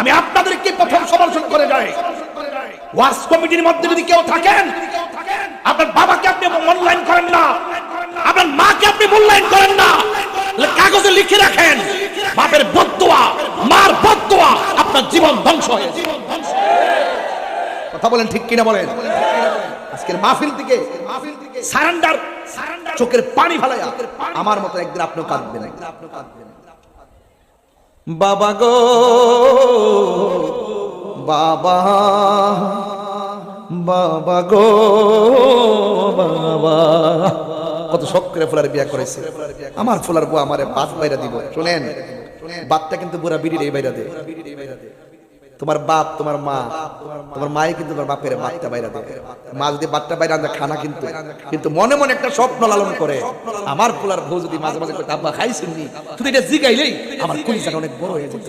আমি আপনাদেরকে প্রথম সমালোচনা করে যাই, ওয়াজ কমিটির মধ্যে যদি কেউ থাকেন, আপনার বাবাকে আপনি মূল্যায়ন করেন না, আপনার মাকে আপনি মূল্যায়ন করেন না, কাগজে লিখে রাখেন বাপের বদদুয়া, মার বদদুয়া আপনার জীবন ধ্বংস হয়ে যাবে। কথা বলেন ঠিক কিনা বলেন? আজকের মাহফিল থেকে সারেন্ডার, চোখের পানি ফেলায়া আমার মতো একদিন আপনি কাঁদবেন। বাবা গো বাবা, বাবা গো বাবা, কত শখ করে ফুলার বিয়া করেছে। আমার ফুলার বউ আমারে বাদ বাইরা দিব। শুনেন, বাদটা কিন্তু বুড়া বিড়ির এই বাইরা দে। তোমার বাপ, তোমার মা, তোমার মাই কিন্তু তোমার বাপের বাদটা বাইরা দেয়। মা যদি বাদটা বাইরা দেয় খানা কিন্তু মনে মনে একটা স্বপ্ন লালন করে, আমার ফুলার বউ যদি মাঝে মাঝে আব্বা খাইছেন নি, তুই এটা জিগাইলেই আমার কলিজাটা অনেক বড় হয়ে যেত।